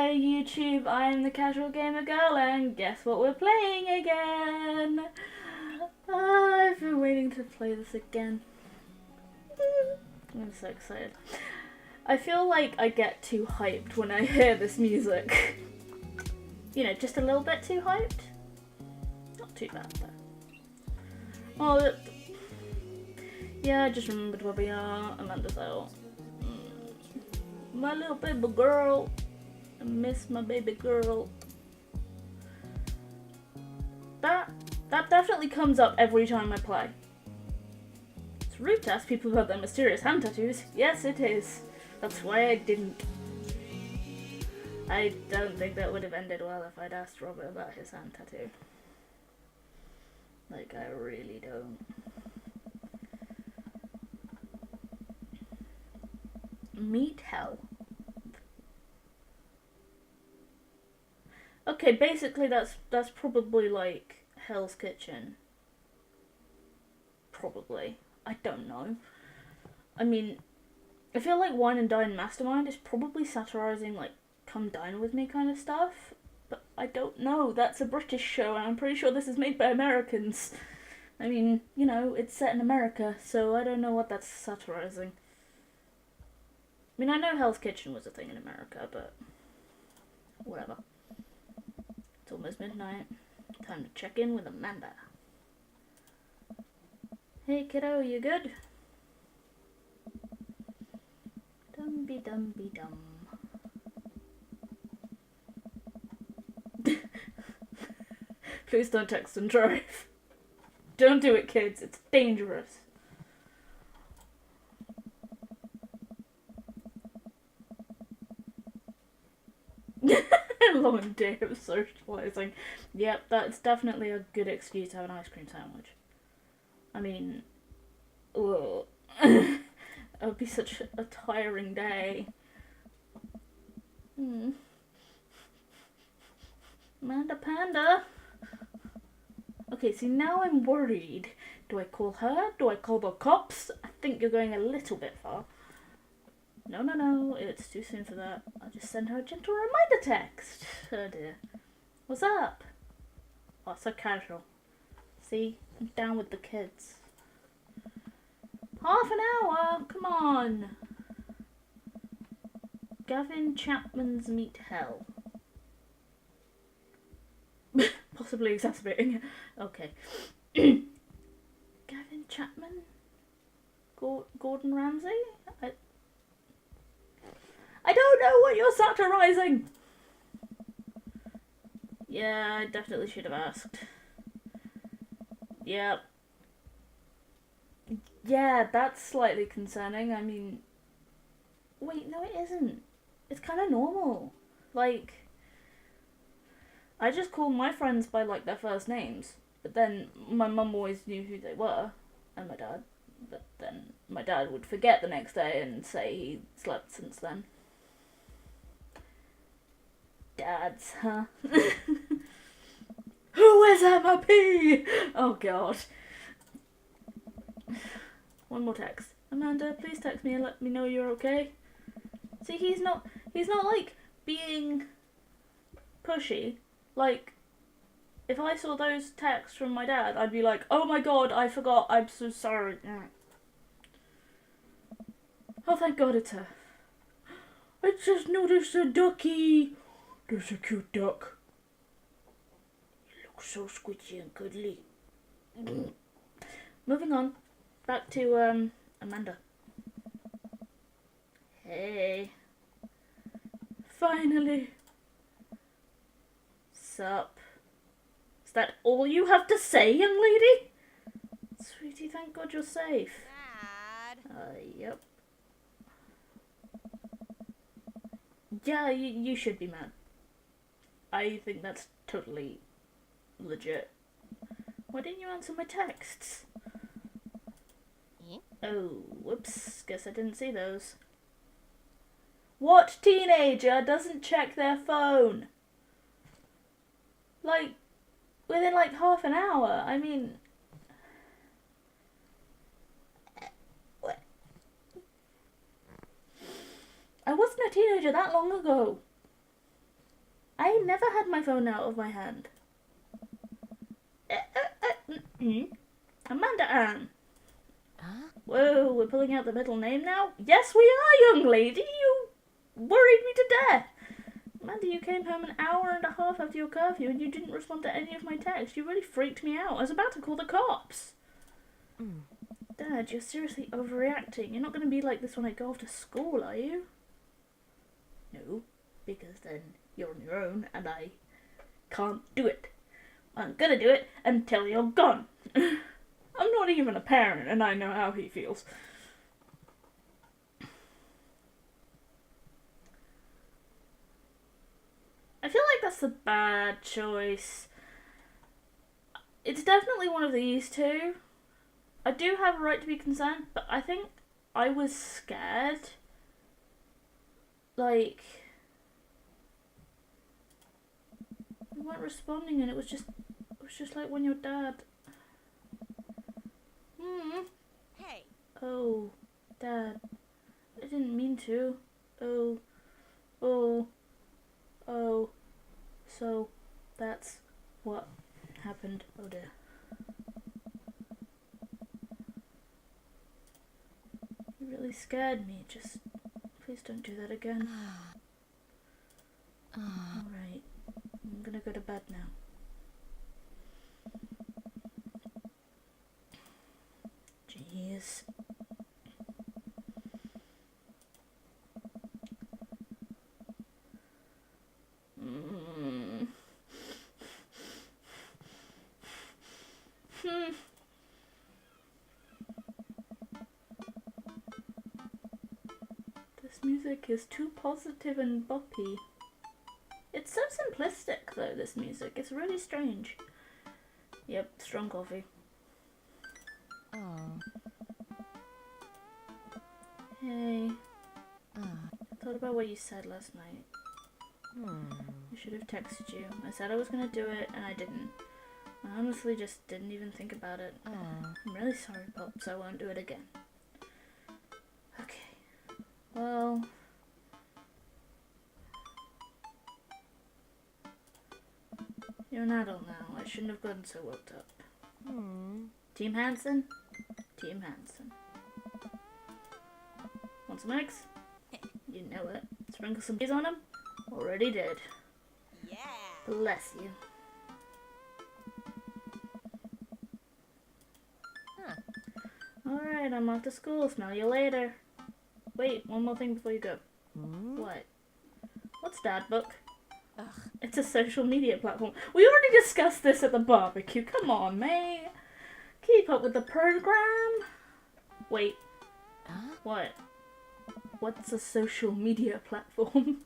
Hi YouTube, I am the Casual Gamer Girl, and guess what we're playing again? I've been waiting to play this again. I'm so excited. I feel like I get too hyped when I hear this music. You know, just a little bit too hyped. Not too bad though. Oh, yeah, I just remembered where we are. Amanda's out. My little baby girl. I miss my baby girl. That definitely comes up every time I play. It's rude to ask people about their mysterious hand tattoos. Yes, it is. That's why I didn't. I don't think that would have ended well if I'd asked Robert about his hand tattoo. Like, I really don't. Meat hell. Okay, basically that's probably like Hell's Kitchen. Probably. I don't know. I mean, I feel like Wine and Dine Mastermind is probably satirising like come dine with me kind of stuff. But I don't know. That's a British show and I'm pretty sure this is made by Americans. I mean, you know, it's set in America, so I don't know what that's satirising. I mean, I know Hell's Kitchen was a thing in America, but whatever. It's almost midnight. Time to check in with Amanda. Hey kiddo, you good? Dumby dumby dum. Please don't text and drive. Don't do it, kids. It's dangerous. Long day of socialising. Yep, that's definitely a good excuse to have an ice cream sandwich. I mean, ugh. It would be such a tiring day. Amanda Panda. Okay, see now I'm worried. Do I call her? Do I call the cops? I think you're going a little bit far. No, it's too soon for that. I'll just send her a gentle reminder text. Oh dear. What's up? Oh, so casual. See? I'm down with the kids. Half an hour? Come on. Gavin Chapman's Meat Hell. Possibly exacerbating. Okay. Gavin Chapman? Gordon Ramsay? I don't know what you're satirising! Yeah, I definitely should have asked. Yep. Yeah, that's slightly concerning. I mean... Wait, no it isn't. It's kind of normal. Like... I just call my friends by, like, their first names. But then my mum always knew who they were. And my dad. But then my dad would forget the next day and say he slept since then. Dads, huh? Who is Emma P? Oh god. One more text. Amanda, please text me and let me know you're okay. See, he's not like being pushy. Like, if I saw those texts from my dad, I'd be like, oh my god, I forgot, I'm so sorry. Oh, thank god it's her. I just noticed a ducky. There's a cute duck. You look so squishy and cuddly. Moving on. Back to, Amanda. Hey. Finally. Sup? Is that all you have to say, young lady? Sweetie, thank God you're safe. Dad. Yep. Yeah, you should be mad. I think that's totally legit. Why didn't you answer my texts? Oh, whoops. Guess I didn't see those. What teenager doesn't check their phone? Like, within like half an hour. I mean... I wasn't a teenager that long ago. I never had my phone out of my hand. Amanda Ann. Huh? Whoa, we're pulling out the middle name now? Yes, we are, young lady. You worried me to death. Amanda, you came home an hour and a half after your curfew and you didn't respond to any of my texts. You really freaked me out. I was about to call the cops. Dad, you're seriously overreacting. You're not going to be like this when I go off to school, are you? No, because then you're on your own and I can't do it. I'm gonna do it until you're gone. I'm not even a parent and I know how he feels. I feel like that's a bad choice. It's definitely one of these two. I do have a right to be concerned, but I think I was scared. Like, you weren't responding and it was just like when your dad... Hey. Oh, Dad. I didn't mean to. Oh. So, that's what happened. Oh dear. You really scared me. Just, please don't do that again. Alright. I'm gonna go to bed now. Jeez. This music is too positive and boppy. It's so simplistic though, this music. It's really strange. Yep, strong coffee. Hey. Thought about what you said last night. I should have texted you. I said I was gonna do it and I didn't. I honestly just didn't even think about it. I'm really sorry, Pops. I won't do it again. Okay. Well... You're an adult now. I shouldn't have gotten so worked up. Team Hanson? Team Hanson. Want some eggs? You know it. Sprinkle some cheese on them? Already did. Yeah. Bless you. Alright, I'm off to school. Smell you later. Wait, one more thing before you go. What? What's DadBook? It's a social media platform. We already discussed this at the barbecue. Come on, mate. Keep up with the program. Wait. What? What's a social media platform?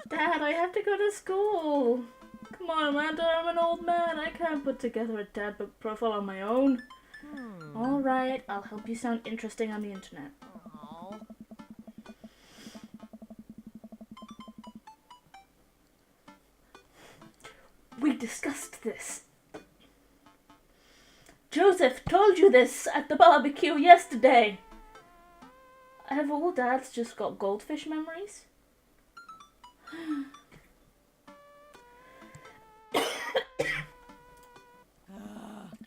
Dad, I have to go to school. Come on, Amanda, I'm an old man. I can't put together a DadBook profile on my own. Alright, I'll help you sound interesting on the internet. We discussed this. Joseph told you this at the barbecue yesterday. Have all dads just got goldfish memories?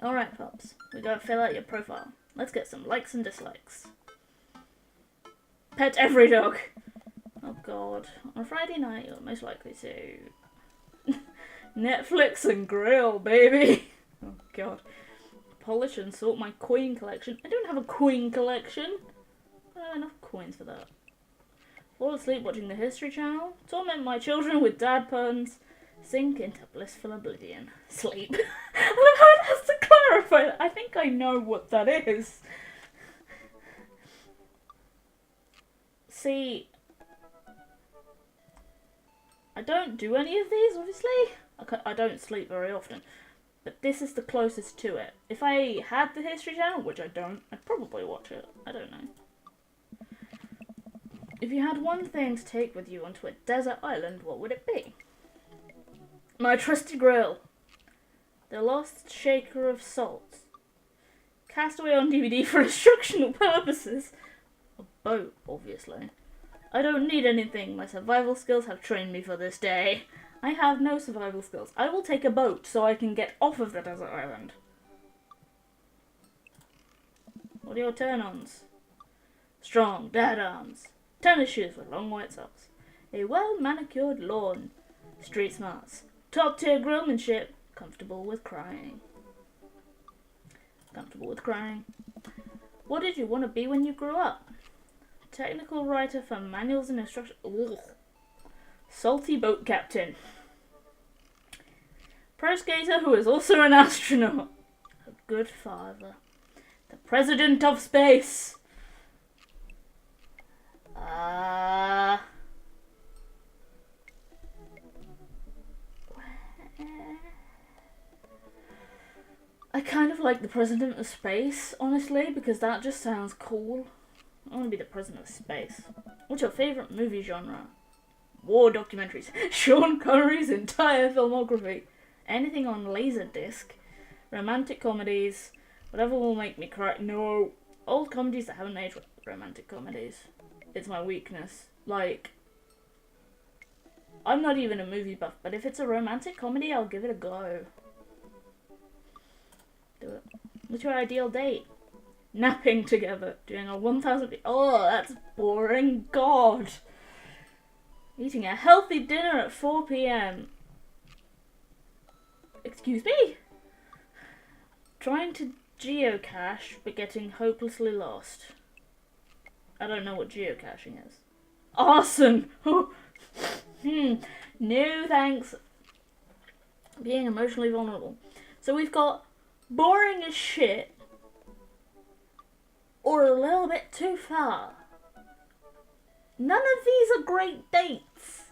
Alright, Pops. We gotta fill out your profile. Let's get some likes and dislikes. Pet every dog. Oh god. On a Friday night, you're most likely to... Netflix and grill, baby. Oh god. Polish and sort my coin collection. I don't have a coin collection. I don't have enough coins for that. Fall asleep watching the History Channel. Torment my children with dad puns. Sink into blissful oblivion. Sleep. I love how it has to clarify that. I think I know what that is. See, I don't do any of these, obviously. I don't sleep very often. But this is the closest to it. If I had the History Channel, which I don't, I'd probably watch it. I don't know. If you had one thing to take with you onto a desert island, what would it be? My trusty grill. The lost shaker of salt. Castaway on DVD for instructional purposes. A boat, obviously. I don't need anything. My survival skills have trained me for this day. I have no survival skills. I will take a boat so I can get off of the desert island. What are your turn-ons? Strong, dad arms. Tennis shoes with long white socks. A well-manicured lawn. Street smarts. Top-tier grillmanship. Comfortable with crying. Comfortable with crying. What did you want to be when you grew up? Technical writer for manuals and instructions. Ugh. Salty boat captain. Pro skater who is also an astronaut. A good father. The president of space. I kind of like the president of space, honestly, because that just sounds cool. I want to be the president of space. What's your favourite movie genre? War documentaries. Sean Connery's entire filmography. Anything on Laserdisc. Romantic comedies. Whatever will make me cry. No. Old comedies that haven't aged well. Romantic comedies. It's my weakness. Like, I'm not even a movie buff, but if it's a romantic comedy, I'll give it a go. Do it. What's your ideal date? Napping together. Doing a 1,000... Oh, that's boring. God. Eating a healthy dinner at 4 p.m. Excuse me? Trying to geocache, but getting hopelessly lost. I don't know what geocaching is. Arson! No thanks. Being emotionally vulnerable. So we've got boring as shit, or a little bit too far. None of these are great dates.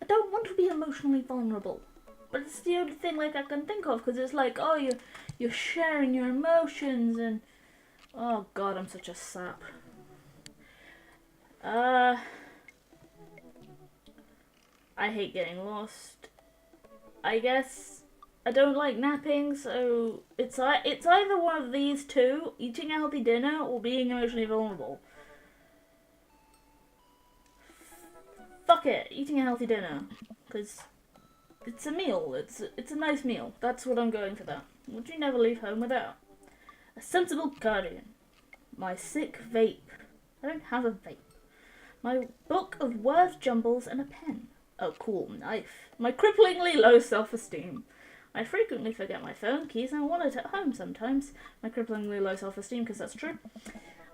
I don't want to be emotionally vulnerable, but it's the only thing like I can think of, because it's like, oh, you're sharing your emotions, and oh god, I'm such a sap. I hate getting lost. I guess I don't like napping, so it's either one of these two, eating a healthy dinner or being emotionally vulnerable. Fuck it, eating a healthy dinner, because it's a meal, it's a nice meal. That's what I'm going for that. Would you never leave home without? A sensible guardian. My sick vape. I don't have a vape. My book of word jumbles and a pen. Oh, cool, knife. My cripplingly low self-esteem. I frequently forget my phone, keys, and wallet at home sometimes. My cripplingly low self-esteem, because that's true.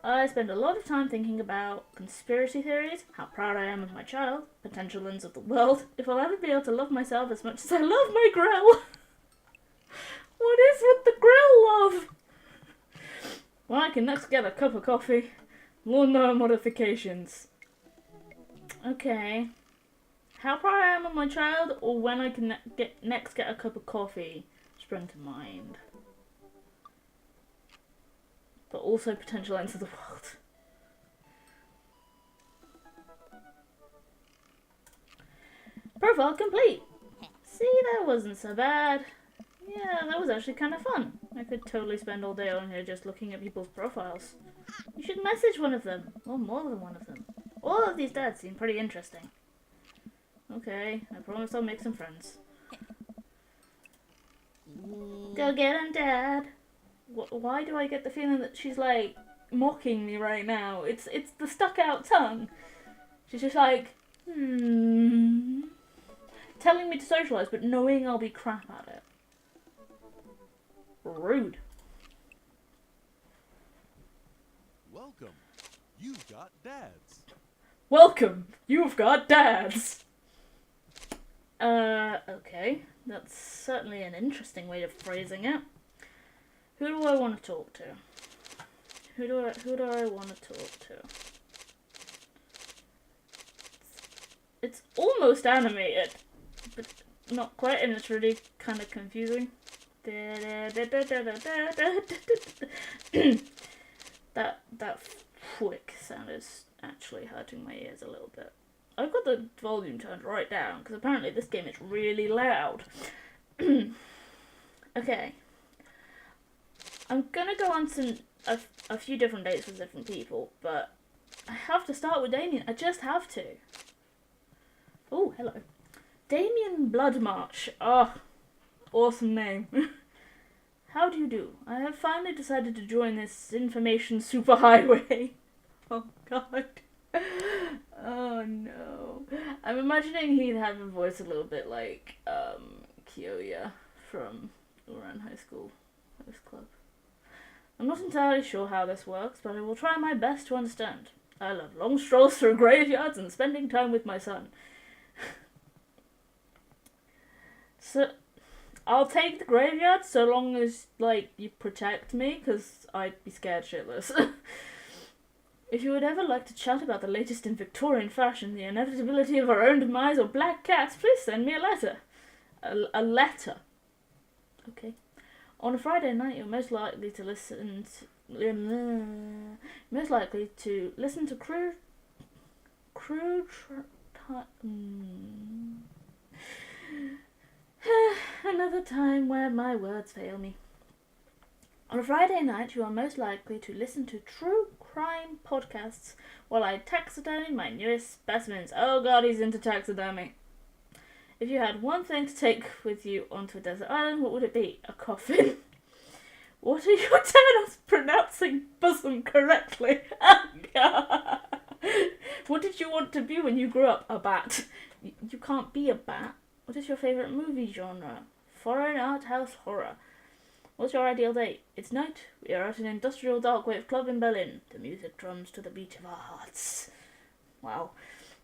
I spend a lot of time thinking about conspiracy theories, how proud I am of my child, potential ends of the world, if I'll ever be able to love myself as much as I love my grill. What is with the grill love? When I can next get a cup of coffee. Lawnmower modifications. Okay. How proud I am of my child, or when I can next get a cup of coffee, sprung to mind. But also potential ends of the world. Profile complete. See, that wasn't so bad. Yeah, that was actually kind of fun. I could totally spend all day on here just looking at people's profiles. You should message one of them, or more than one of them. All of these dads seem pretty interesting. Okay, I promise I'll make some friends. Go get him, Dad. Why do I get the feeling that she's like mocking me right now? It's the stuck out tongue. She's just like, telling me to socialise, but knowing I'll be crap at it. Rude. Welcome. You've got dads. Welcome. You've got dads. Okay. That's certainly an interesting way of phrasing it. Who do I want to talk to? Who do I want to talk to? It's almost animated, but not quite, and it's really kind of confusing. That flick sound is actually hurting my ears a little bit. I've got the volume turned right down, because apparently this game is really loud. Okay. I'm gonna go on a few different dates with different people, but I have to start with Damien. I just have to. Oh, hello. Damien Bloodmarch. Oh, awesome name. How do you do? I have finally decided to join this information superhighway. Oh, God. Oh, no. I'm imagining he'd have a voice a little bit like, Kyoya from Ouran High School Host Club. I'm not entirely sure how this works, but I will try my best to understand. I love long strolls through graveyards and spending time with my son. So, I'll take the graveyard so long as, like, you protect me, because I'd be scared shitless. If you would ever like to chat about the latest in Victorian fashion, the inevitability of our own demise, or black cats, please send me a letter. A letter. Okay. On a Friday night, you're most likely to listen to another time where my words fail me. On a Friday night, you are most likely to listen to true crime podcasts while I taxidermy my newest specimens. Oh God, he's into taxidermy. If you had one thing to take with you onto a desert island, what would it be? A coffin. What are your turn-offs pronouncing bosom correctly? Oh God. What did you want to be when you grew up? A bat. You can't be a bat. What is your favourite movie genre? Foreign art house horror. What's your ideal date? It's night. We are at an industrial dark wave club in Berlin. The music drums to the beat of our hearts. Wow.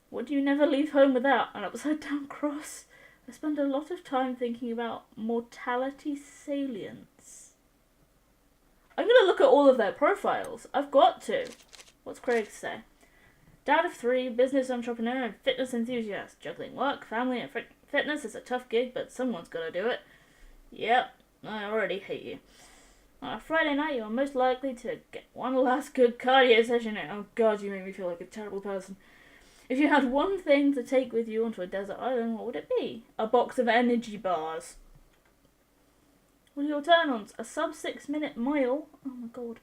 What do you never leave home without? An upside down cross. I spend a lot of time thinking about mortality salience. I'm going to look at all of their profiles. I've got to. What's Craig say? Dad of 3, business entrepreneur and fitness enthusiast. Juggling work, family and fitness is a tough gig, but someone's got to do it. Yep. I already hate you. On a Friday night, you are most likely to get one last good cardio session in. Oh God, you make me feel like a terrible person. If you had one thing to take with you onto a desert island, what would it be? A box of energy bars. What are your turn-ons? A sub 6 minute mile? Oh my God.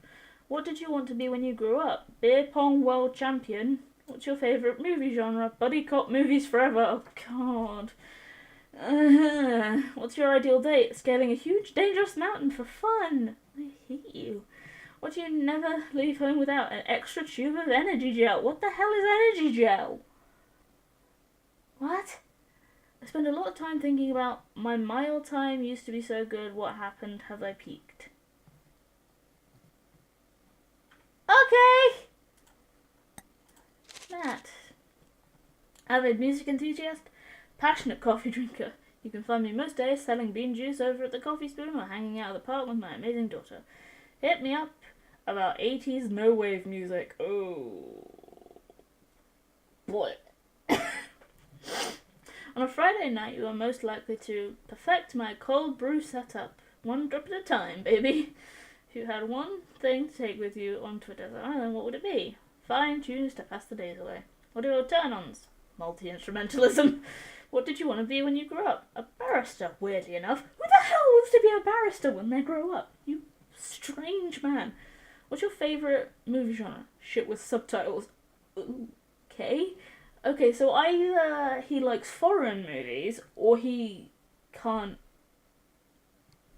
What did you want to be when you grew up? Beer pong world champion? What's your favourite movie genre? Buddy cop movies forever? Oh God. What's your ideal date? Scaling a huge, dangerous mountain for fun. I hate you. What do you never leave home without? An extra tube of energy gel. What the hell is energy gel? What? I spend a lot of time thinking about my mile time used to be so good. What happened? Have I peaked? Okay. Matt. Avid music enthusiast. Passionate coffee drinker. You can find me most days selling bean juice over at the Coffee Spoon or hanging out at the park with my amazing daughter. Hit me up about 80s no-wave music. Oh. Boy. On a Friday night, you are most likely to perfect my cold brew setup. One drip at a time, baby. If you had one thing to take with you onto a desert island, what would it be? Fine tunes to pass the days away. What are your turn-ons? Multi-instrumentalism. What did you want to be when you grew up? A barrister, weirdly enough. Who the hell wants to be a barrister when they grow up? You strange man. What's your favourite movie genre? Shit with subtitles. Okay. Okay, so either he likes foreign movies, or he can't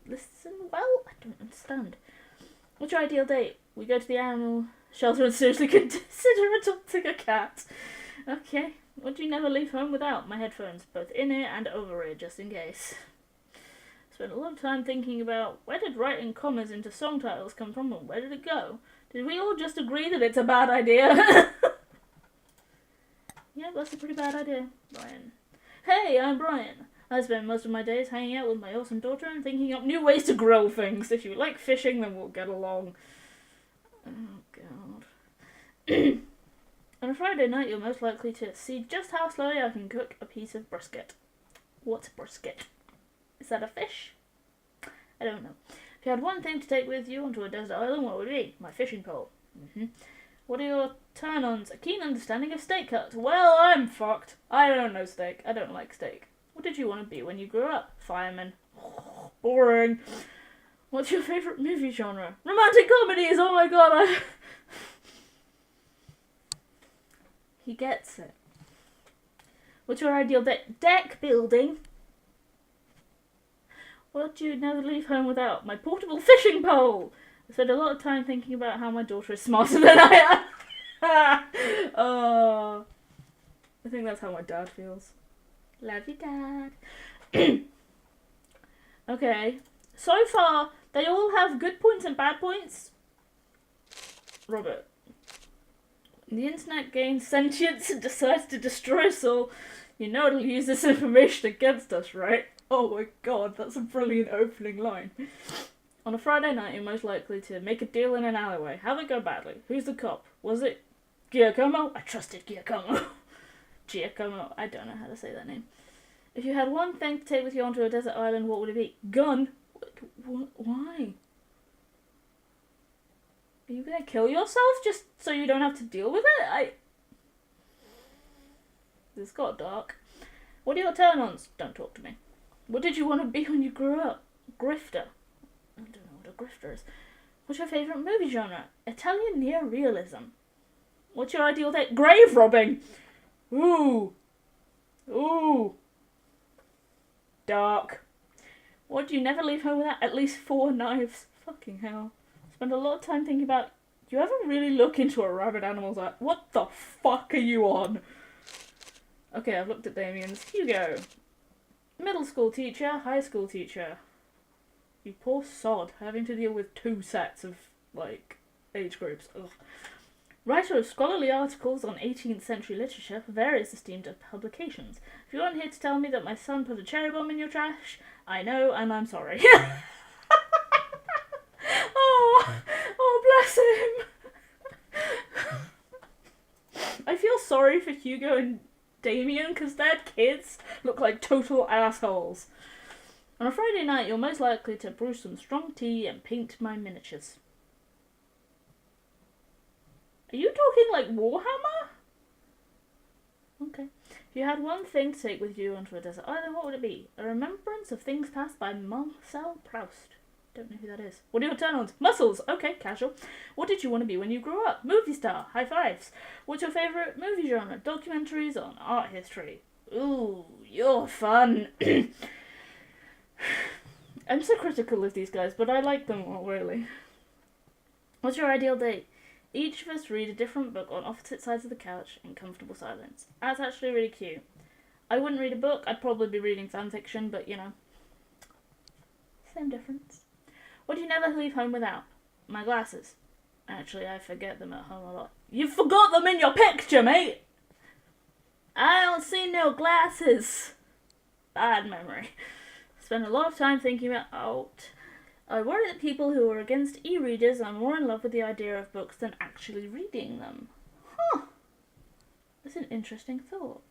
listen well? I don't understand. What's your ideal date? We go to the animal shelter and seriously consider adopting a cat. Okay. What do you never leave home without? My headphones, both in-ear and over-ear, just in case. Spent a lot of time thinking about where did writing commas into song titles come from and where did it go? Did we all just agree that it's a bad idea? Yeah, that's a pretty bad idea, Brian. Hey, I'm Brian. I spend most of my days hanging out with my awesome daughter and thinking up new ways to grow things. If you like fishing, then we'll get along. Oh, God. On a Friday night, you're most likely to see just how slowly I can cook a piece of brisket. What's brisket? Is that a fish? I don't know. If you had one thing to take with you onto a desert island, what would it be? My fishing pole. What are your turn-ons? A keen understanding of steak cuts. Well, I'm fucked. I don't know steak. I don't like steak. What did you want to be when you grew up? Fireman. Boring. What's your favourite movie genre? Romantic comedies! Oh my God, He gets it. What's your ideal deck building? What do you never leave home without? My portable fishing pole! I spend a lot of time thinking about how my daughter is smarter than I am. Oh, I think that's how my dad feels. Love you, Dad. Okay, so far they all have good points and bad points. Robert. The internet gains sentience and decides to destroy us all. You know it'll use this information against us, right? Oh my god, that's a brilliant opening line. On a Friday night, you're most likely to make a deal in an alleyway. How'd it go badly? Who's the cop? Was it Giacomo? I trusted Giacomo. Giacomo, I don't know how to say that name. If you had one thing to take with you onto a desert island, what would it be? Gun? Why? Are you gonna kill yourself just so you don't have to deal with it? This got dark. What are your turn-ons? Don't talk to me. What did you want to be when you grew up? Grifter. I don't know what a grifter is. What's your favourite movie genre? Italian neorealism. What's your ideal date? Grave robbing! Ooh. Ooh. Dark. What do you never leave home without? At least 4 knives. Fucking hell. Spend a lot of time thinking about, do you ever really look into a rabid animal's eye? What the fuck are you on? Okay, I've looked at Damien's. Hugo. Middle school teacher, high school teacher. You poor sod, having to deal with 2 sets of, like, age groups. Ugh. Writer of scholarly articles on 18th century literature for various esteemed publications. If you aren't here to tell me that my son put a cherry bomb in your trash, I know and I'm sorry. Oh, bless him. I feel sorry for Hugo and Damien because their kids look like total assholes. On a Friday night, you're most likely to brew some strong tea and paint my miniatures. Are you talking like Warhammer? Okay. If you had one thing to take with you onto a desert island, what would it be? A remembrance of things passed by Marcel Proust. Don't know who that is. What are your turn-ons? Muscles. Okay, casual. What did you want to be when you grew up? Movie star. High fives. What's your favourite movie genre? Documentaries on art history. Ooh, you're fun. I'm so critical of these guys, but I like them all, really. What's your ideal date? Each of us read a different book on opposite sides of the couch in comfortable silence. That's actually really cute. I wouldn't read a book. I'd probably be reading fan fiction, but you know. Same difference. What do you never leave home without? My glasses. Actually, I forget them at home a lot. You forgot them in your picture, mate! I don't see no glasses. Bad memory. Spend a lot of time thinking about... I worry that people who are against e-readers are more in love with the idea of books than actually reading them. Huh. That's an interesting thought.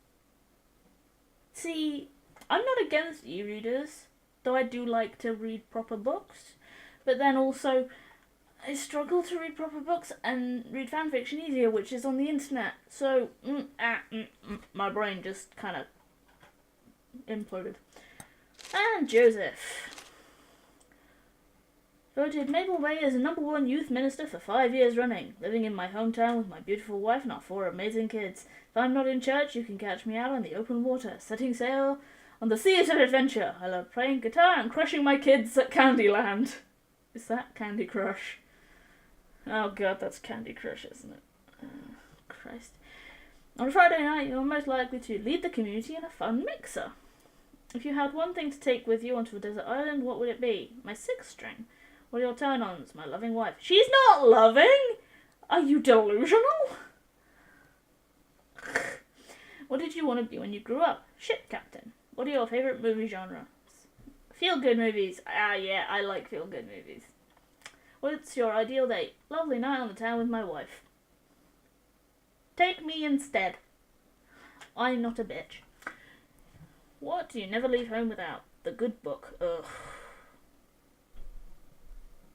See, I'm not against e-readers, though I do like to read proper books. But then also, I struggle to read proper books and read fanfiction easier, which is on the internet. So, my brain just kind of imploded. And Joseph. Voted Mabel Way as the #1 youth minister for 5 years running, living in my hometown with my beautiful wife and our 4 amazing kids. If I'm not in church, you can catch me out on the open water, setting sail on the sea of adventure. I love playing guitar and crushing my kids at Candyland. Is that Candy Crush? Oh god, that's Candy Crush, isn't it? Christ. On a Friday night, you're most likely to lead the community in a fun mixer. If you had one thing to take with you onto a desert island, what would it be? My 6-string. What are your turn-ons? My loving wife. She's not loving! Are you delusional? What did you want to be when you grew up? Ship captain. What are your favourite movie genres? Feel-good movies. Ah, yeah, I like feel-good movies. What's your ideal date? Lovely night on the town with my wife. Take me instead. I'm not a bitch. What do you never leave home without? The good book. Ugh.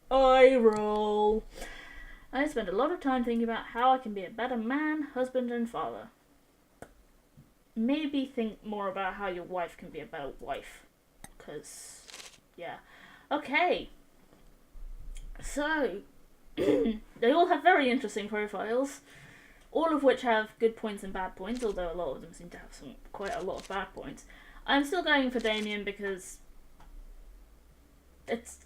I roll. I spend a lot of time thinking about how I can be a better man, husband, and father. Maybe think more about how your wife can be a better wife. Because, yeah. Okay. So, they all have very interesting profiles. all of which have good points and bad points, although a lot of them seem to have quite a lot of bad points. I'm still going for Damien because it's...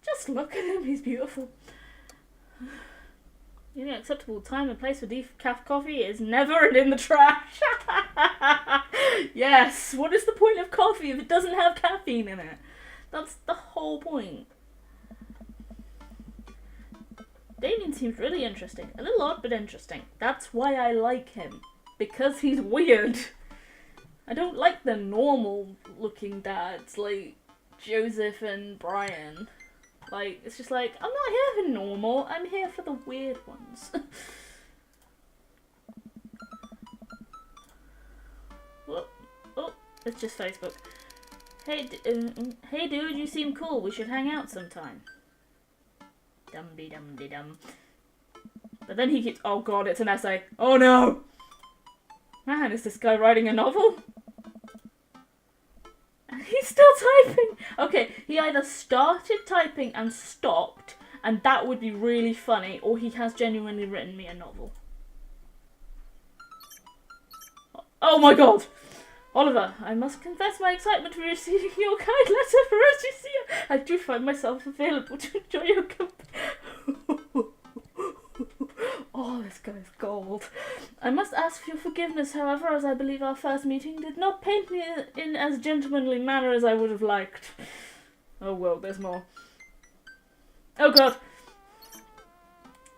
Just look at him, he's beautiful. The only acceptable time and place for decaf coffee is never and in the trash. Yes, what is the point of coffee if it doesn't have caffeine in it? That's the whole point. Damien seems really interesting. A little odd, but interesting. That's why I like him. Because he's weird. I don't like the normal looking dads like Joseph and Brian. Like, it's just like, I'm not here for normal, I'm here for the weird ones. Whoop. Oh, it's just Facebook. Hey, hey dude, you seem cool, we should hang out sometime. Dum-de-dum-de-dum. But then he keeps, oh god, it's an essay. Oh no! Man, is this guy writing a novel? He's still typing! Okay, he either started typing and stopped, and that would be really funny, or he has genuinely written me a novel. Oh my god! Oliver, I must confess my excitement for receiving your kind letter for SGC. I do find myself available to enjoy your company. Oh, this guy's gold. I must ask for your forgiveness, however, as I believe our first meeting did not paint me in as gentlemanly manner as I would have liked. Oh well, there's more. Oh god.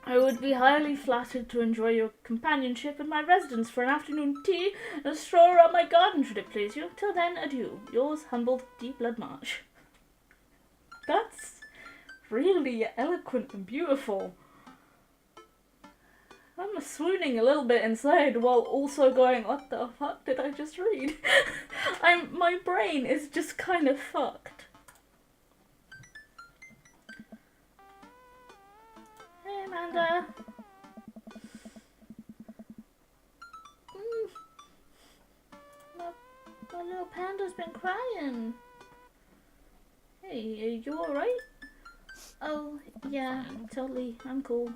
I would be highly flattered to enjoy your companionship in my residence for an afternoon tea and a stroll around my garden should it please you. Till then, adieu. Yours, humbled, Deep Blood March. That's really eloquent and beautiful. I'm swooning a little bit inside while also going, what the fuck did I just read? My brain is just kind of fucked. Hey Amanda. My little panda's been crying. Hey, are you alright? Oh, yeah, totally. I'm cool.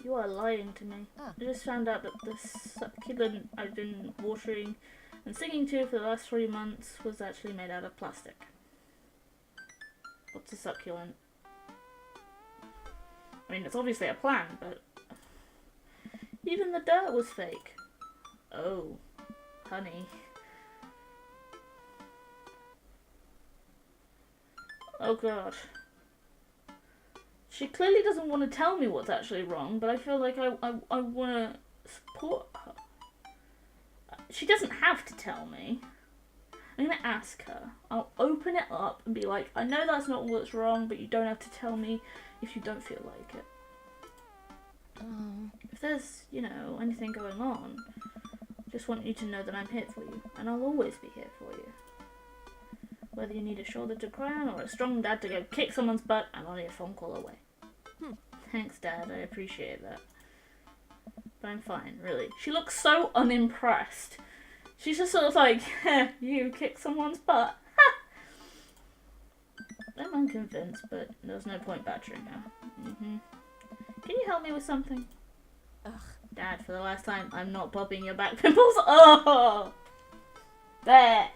You are lying to me. I just found out that the succulent I've been watering and singing to for the last 3 months was actually made out of plastic. What's a succulent? I mean, it's obviously a plant, but even the dirt was fake. Oh, honey. Oh god. She clearly doesn't want to tell me what's actually wrong, but I feel like I want to support her. She doesn't have to tell me. I'm going to ask her. I'll open it up and be like, I know that's not what's wrong, but you don't have to tell me if you don't feel like it. If there's, you know, anything going on, just want you to know that I'm here for you, and I'll always be here for you. Whether you need a shoulder to cry on or a strong dad to go kick someone's butt, I'm only a phone call away. Thanks, Dad. I appreciate that. But I'm fine, really. She looks so unimpressed. She's just sort of like, you kick someone's butt. I'm unconvinced, but there's no point badgering her. Can you help me with something? Ugh, Dad, for the last time, I'm not popping your back pimples. Oh! There!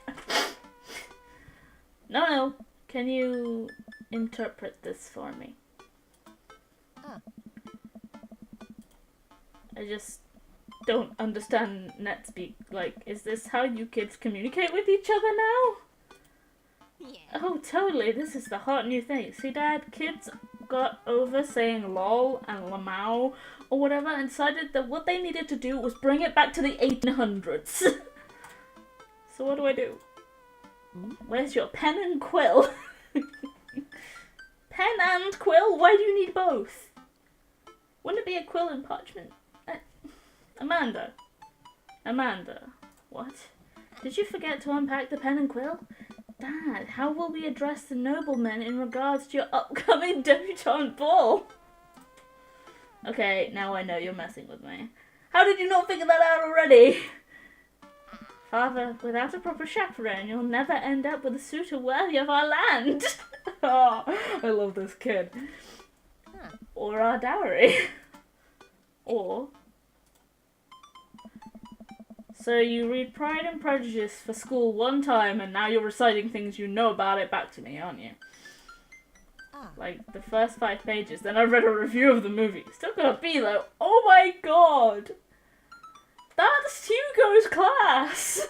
No. Can you interpret this for me? I just don't understand NetSpeak. Like, is this how you kids communicate with each other now? Yeah. Oh, totally. This is the hot new thing. See, Dad, kids got over saying lol and lamau or whatever and decided that what they needed to do was bring it back to the 1800s. So what do? Where's your pen and quill? Pen and quill? Why do you need both? Wouldn't it be a quill and parchment? Amanda. What? Did you forget to unpack the pen and quill? Dad, how will we address the noblemen in regards to your upcoming debutante ball? Okay, now I know you're messing with me. How did you not figure that out already? Father, without a proper chaperone, you'll never end up with a suitor worthy of our land. Oh, I love this kid. Or our dowry. Or, so you read Pride and Prejudice for school one time and now you're reciting things you know about it back to me, aren't you? Like the first 5 pages. Then I read a review of the movie. Still gonna be like, oh my god! That's Hugo's class!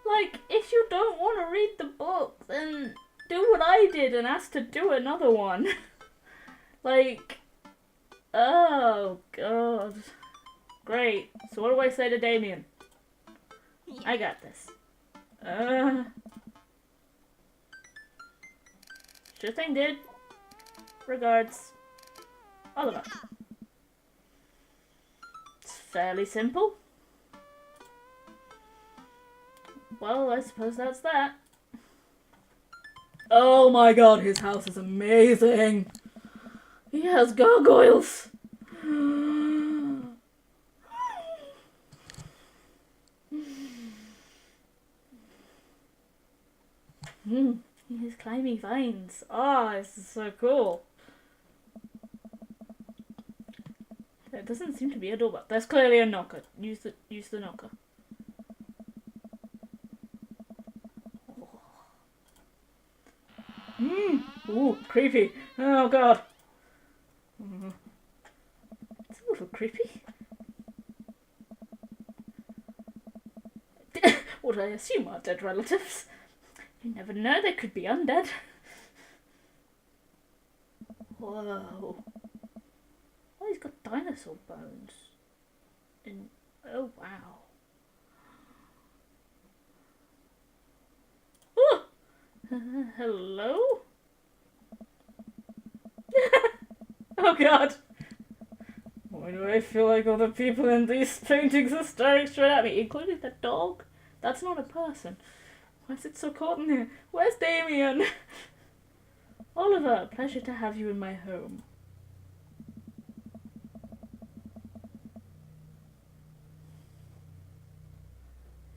Like, if you don't want to read the book, then do what I did and ask to do another one. Like, oh god. Great. So what do I say to Damien? I got this. Sure thing, dude. Regards. Oliver. It's fairly simple. Well, I suppose that's that. Oh my god, his house is amazing. He has gargoyles. He has climbing vines. Ah, this is so cool. There doesn't seem to be a doorbell. There's clearly a knocker. Use the knocker. Ooh, creepy. Oh god. It's a little creepy. What I assume are dead relatives. You never know, they could be undead. Whoa. Oh, he's got dinosaur bones. Oh, wow. Oh! Hello? Oh god. Why do I feel like all the people in these paintings are staring straight at me, including the dog? That's not a person. Why is it so cold in here? Where's Damien? Oliver, pleasure to have you in my home.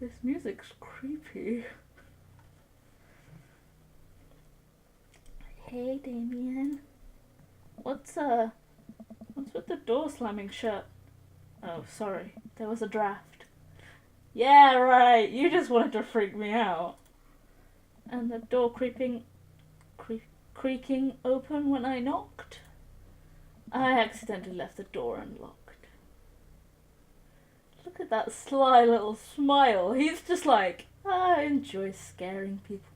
This music's creepy. Hey, Damien. What's with the door slamming shut? Oh, sorry. There was a draft. Yeah, right. You just wanted to freak me out. And the door creaking open when I knocked. I accidentally left the door unlocked. Look at that sly little smile. He's just like, I enjoy scaring people.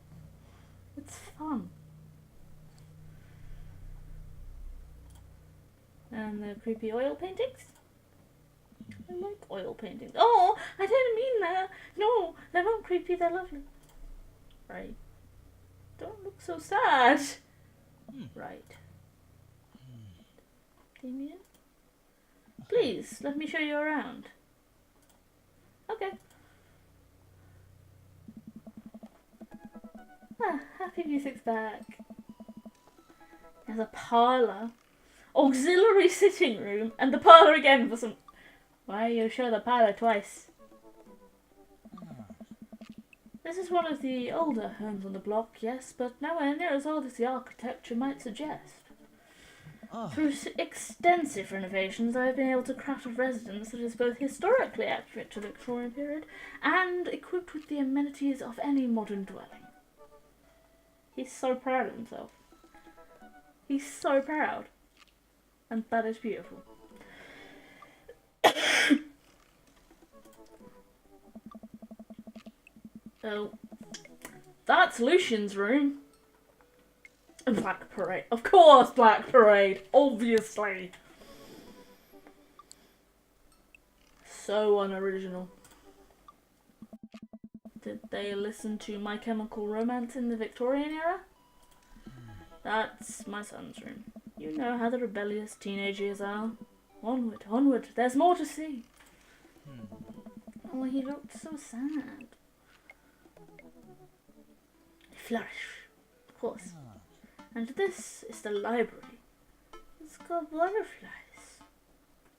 It's fun. And the creepy oil paintings. I like oil paintings. Oh, I didn't mean that. No, they're not creepy, they're lovely. Right. Don't look so sad. Right. Damien? Please, let me show you around. Okay. Ah, happy music's back. There's a parlour. Auxiliary sitting room. And the parlour again for some... Why you show the parlour twice? This is one of the older homes on the block, yes, but nowhere near as old as the architecture might suggest. Through extensive renovations, I have been able to craft a residence that is both historically accurate to the Victorian period and equipped with the amenities of any modern dwelling. He's so proud of himself. He's so proud. And that is beautiful. Oh, that's Lucian's room. Black Parade. Of course, Black Parade. Obviously. So unoriginal. Did they listen to My Chemical Romance in the Victorian era? That's my son's room. You know how the rebellious teenage years are. Onward, onward. There's more to see. Oh, he looked so sad. Flourish. Of course. And this is the library. It's got butterflies.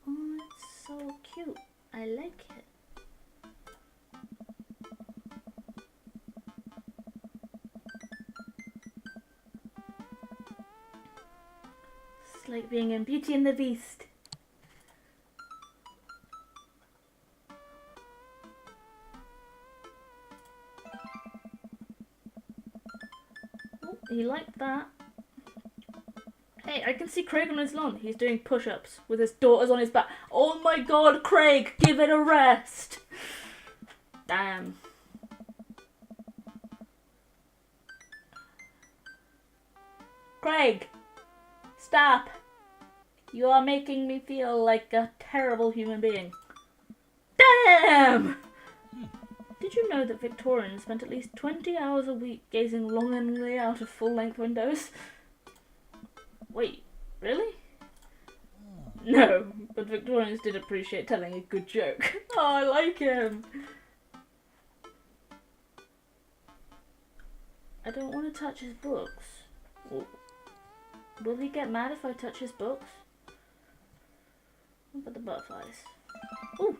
Oh, it's so cute. I like it. It's like being in Beauty and the Beast. He liked that. Hey, I can see Craig on his lawn. He's doing push-ups with his daughters on his back. Oh my god, Craig, give it a rest. Damn. Craig, stop. You are making me feel like a terrible human being. Damn! Did you know that Victorians spent at least 20 hours a week gazing longingly out of full-length windows? Wait, really? No, but Victorians did appreciate telling a good joke. Oh, I like him. I don't want to touch his books. Will he get mad if I touch his books? What about the butterflies? Ooh.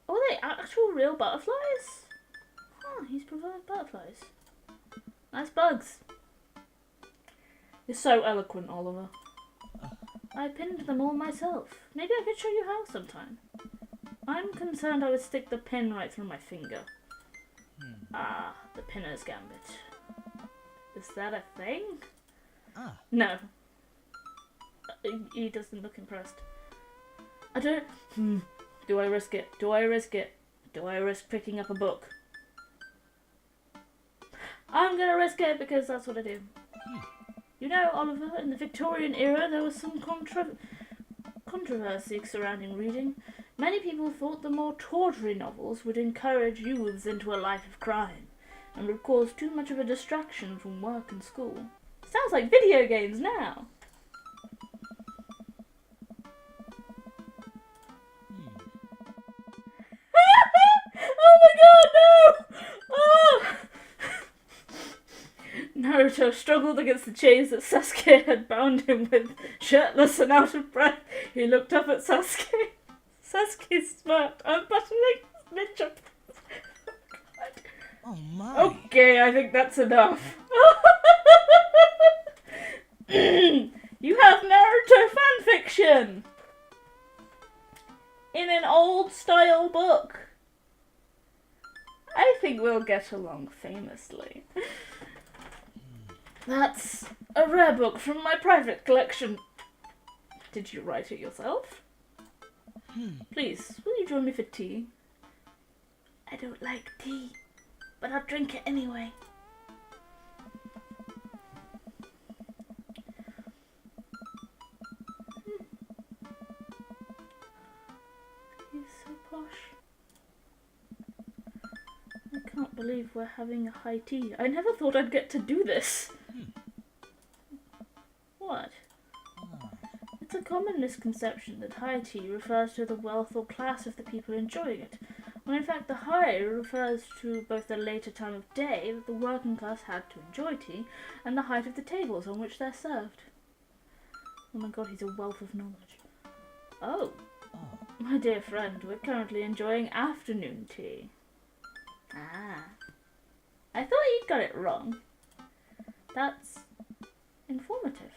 Oh, are they actual real butterflies? Huh, he's provided butterflies. Nice bugs. You're so eloquent, Oliver. I pinned them all myself. Maybe I could show you how sometime. I'm concerned I would stick the pin right through my finger. Ah, the pinner's gambit. Is that a thing? No. He doesn't look impressed. I don't... Do I risk it? Do I risk it? Do I risk picking up a book? I'm gonna risk it because that's what I do. You know, Oliver, in the Victorian era there was some controversy surrounding reading. Many people thought the more tawdry novels would encourage youths into a life of crime and would cause too much of a distraction from work and school. Sounds like video games now. Oh my god, no! Oh! Naruto struggled against the chains that Sasuke had bound him with. Shirtless and out of breath, he looked up at Sasuke. Sasuke smirked, unbuttoning his ninja. Oh my. Okay, I think that's enough. You have Naruto fanfiction! In an old style book. I think we'll get along famously. That's a rare book from my private collection. Did you write it yourself? Please, will you join me for tea? I don't like tea, but I'll drink it anyway. He's so posh. I can't believe we're having a high tea. I never thought I'd get to do this. What? It's a common misconception that high tea refers to the wealth or class of the people enjoying it, when in fact the high refers to both the later time of day that the working class had to enjoy tea and the height of the tables on which they're served. Oh my god, he's a wealth of knowledge. Oh, my dear friend, we're currently enjoying afternoon tea. Ah. I thought you'd got it wrong. That's informative.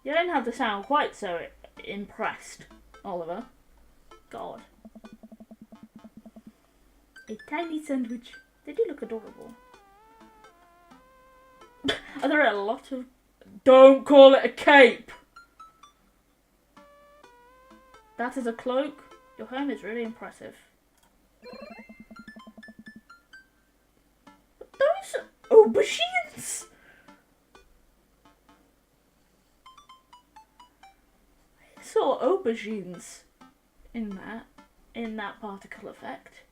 You don't have to sound quite so impressed, Oliver. God. A tiny sandwich. They do look adorable. Are there a lot of... Don't call it a cape! That is a cloak. Your home is really impressive. Those are aubergines! I saw aubergines in that particle effect.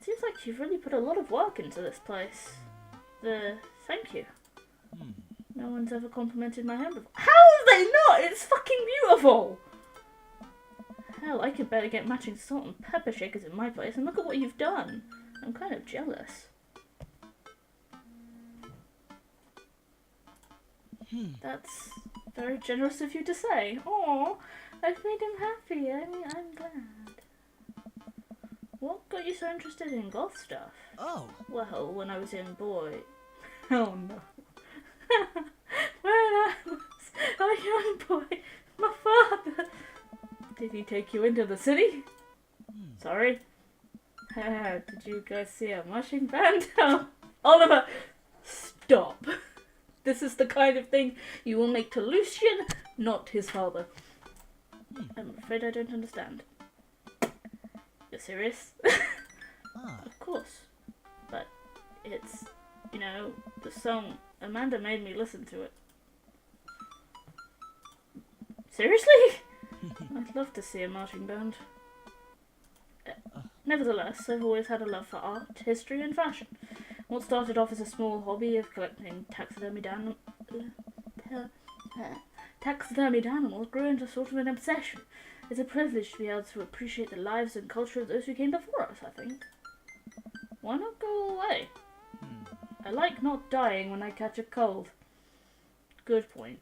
Seems like you've really put a lot of work into this place. Thank you. No one's ever complimented my home before. How have they not? It's fucking beautiful! Hell, I could better get matching salt and pepper shakers in my place, and look at what you've done. I'm kind of jealous. That's very generous of you to say. Aw, I've made him happy. I'm glad. What got you so interested in goth stuff? Oh. Well, when I was a young boy... Oh no. When I was a young boy, my father... Did he take you into the city? Sorry. Did you guys see a marching band? Oliver, stop. This is the kind of thing you will make to Lucian, not his father. I'm afraid I don't understand. You're serious? Of course. But it's, you know, the song. Amanda made me listen to it. Seriously? I'd love to see a marching band. Nevertheless, I've always had a love for art, history, and fashion. What started off as a small hobby of collecting taxidermied animals grew into sort of an obsession. It's a privilege to be able to appreciate the lives and culture of those who came before us, I think. Why not go away? I like not dying when I catch a cold. Good point.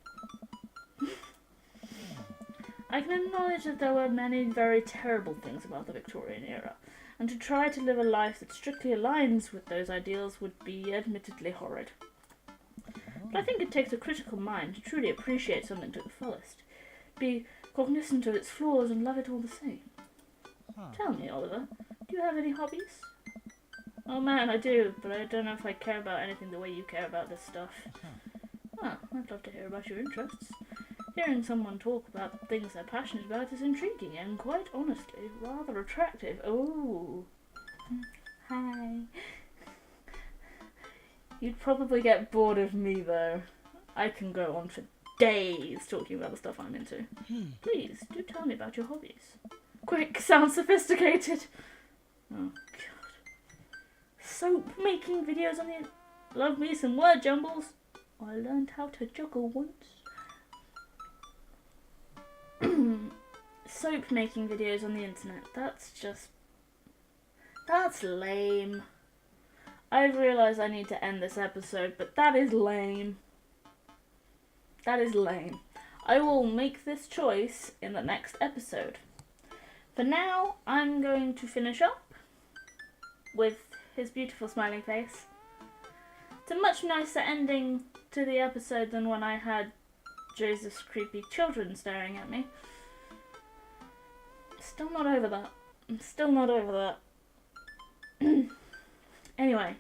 I can acknowledge that there were many very terrible things about the Victorian era, and to try to live a life that strictly aligns with those ideals would be admittedly horrid. But I think it takes a critical mind to truly appreciate something to the fullest, be cognizant of its flaws and love it all the same. Tell me, Oliver, do you have any hobbies? Oh man, I do, but I don't know if I care about anything the way you care about this stuff. Well, I'd love to hear about your interests. Hearing someone talk about the things they're passionate about is intriguing and, quite honestly, rather attractive. Oh. Hi. You'd probably get bored of me, though. I can go on for days talking about the stuff I'm into. Please, do tell me about your hobbies. Quick, sounds sophisticated. Oh, God. Soap making videos on the... Love me some word jumbles. I learned how to juggle once. Soap making videos on the internet. That's lame. I've realised I need to end this episode, but that is lame. That is lame. I will make this choice in the next episode. For now, I'm going to finish up with his beautiful smiling face. It's a much nicer ending to the episode than when I had Joseph's creepy children staring at me. Still not over that. I'm still not over that. Anyway.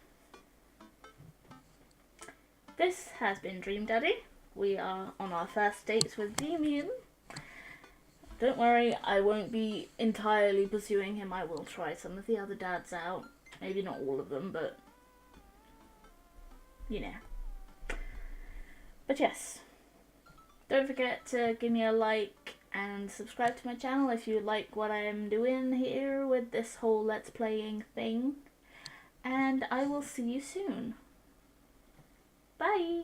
This has been Dream Daddy. We are on our first dates with Damien. Don't worry, I won't be entirely pursuing him. I will try some of the other dads out. Maybe not all of them, but... you know. But yes. Don't forget to give me a like and subscribe to my channel if you like what I am doing here with this whole Let's Playing thing. And I will see you soon. Bye!